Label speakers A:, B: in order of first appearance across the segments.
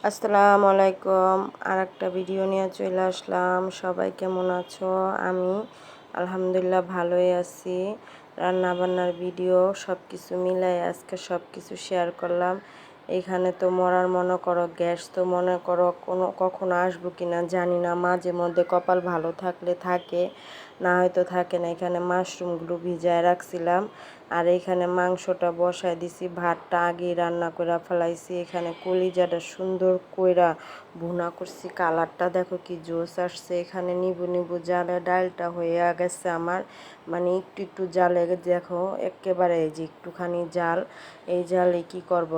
A: আসসালামু আলাইকুম। আরেকটা ভিডিও নিয়ে চলে আসলাম। সবাই কেমন আছো? আমি আলহামদুলিল্লাহ ভালোই আছি। রান্নাবান্নার ভিডিও সব কিছু মিলাই আজকে সব কিছু শেয়ার করলাম। এখানে তো মরার মনে করো গ্যাস তো মনে করো কখনো আসবো কিনা জানি না, মাঝে মধ্যে কপাল ভালো থাকলে থাকে, না হয়তো থাকে না। এখানে মাশরুমগুলো ভিজায় রাখছিলাম, আর এখানে মাংসটা বসায় দিছি, ভাতটা আগেই রান্না করে ফেলাইছি। এখানে কলিজাটা সুন্দর কইরা ভুনা করছি, কালারটা দেখো কি জোস আসছে। এখানে নিবু নিবু জালে ডালটা হয়ে গেছে আমার, মানে একটু একটু জালে দেখো একেবারে এই যে একটুখানি জাল, এই জালে কি করব,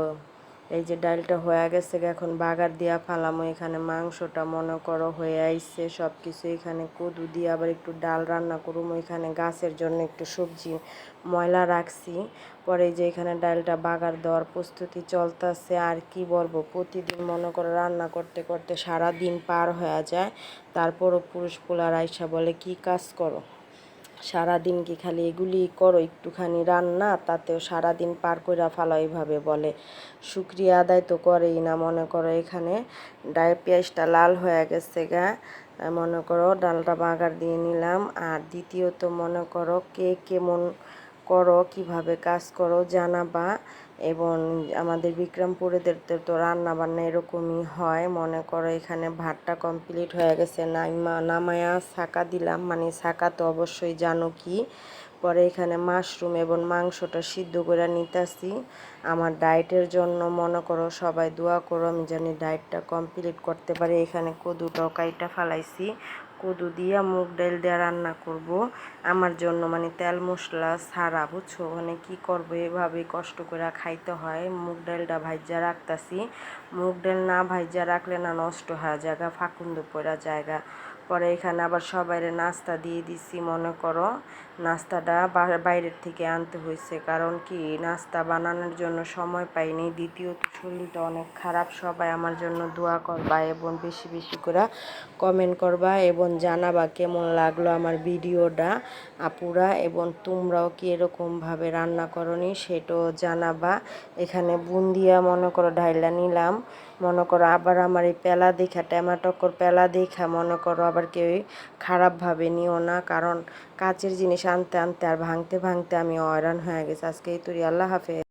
A: এই যে ডালটা হয়ে গেছে, এখন বাগার দিয়া ফালামো। এখানে মাংসটা মনে করো হয়ে আইছে সব কিছু। এখানে কদু দিয়ে আবার একটু ডাল রান্না করবো। এখানে গাছের জন্য একটু সবজি ময়লা রাখছি, পরে যে এখানে ডালটা বাগার দেওয়ার প্রস্তুতি চলতেছে। আর কি বলবো, প্রতিদিন মনে করো রান্না করতে করতে সারা দিন পার হয়ে যায়। তারপরও পুরুষ পোলার আইসা বলে কি কাজ করো, সারাদিন কি খালি এগুলি করো, একটুখানি রান্না তাতেও সারাদিন পার কইরা ফালাও, এইভাবে বলে। শুক্রিয়া আদায় তো করেই না। মনে করো এখানে পেঁয়াজটা লাল হয়ে গেছে গা, মনে করো ডালটা বাগার দিয়ে নিলাম। আর দ্বিতীয়ত মনে করো কে কেমন করো, কিভাবে কাজ করো জানাবা। এবং আমাদের বিক্রমপুরেদের তো রান্না বান্না এরকমই হয়। মনে করো এখানে ভাতটা কমপ্লিট হয়ে গেছে, নামায়া ছাকা দিলাম, মানে ছাকা তো অবশ্যই জানো কি। পরে এখানে মাশরুম এবং মাংসটা সিদ্ধ করে নিতেছি আমার ডায়েটের জন্য। মনে করো সবাই দোয়া করো আমি জানি ডায়েটটা কমপ্লিট করতে পারি। এখানে কদুটাও কাইটা ফালাইছি, কদু দিয়া মুগ ডাল দিয়ে রান্না করব আমার জন্য, মানে তেল মশলা ছাড়া, বুঝছো। মানে কি করবো, এভাবে কষ্ট করে খাইতে হয়। মুগ ডালটা ভাইজা রাখতাছি, মুগ ডাল না ভাইজা রাখলে না নষ্ট হয়ে জায়গা, ফাকুন্দ পড়া জায়গা। পরে এখানে আবার সবাইরে নাস্তা দিয়ে দিছি। মনে করো নাস্তাটা বাইরের থেকে আনতে হয়েছে, কারণ কি নাস্তা বানানোর জন্য সময় পাইনি। দ্বিতীয়ত শরীরটা অনেক খারাপ। সবাই আমার জন্য দোয়া করবা এবং বেশি বেশি করে কমেন্ট করবা এবং জানাবা কেমন লাগলো আমার ভিডিওটা আপুরা, এবং তোমরাও কি এরকমভাবে রান্না করনি সেটাও জানাবা। এখানে বুন্দিয়া মনে করো ঢাইলা নিলাম। মনে করো আবার আমার এই পেলা দেখা, টমেটোকর পেলা দেখা মনে করো আবার কেউ খারাপভাবে নিও না, কারণ কাচের জিনিস আনতে আনতে আর ভাঙতে ভাঙতে আমি হয়রান হয়ে গেছি। আজকে এই তুই, আল্লাহ হাফেজ।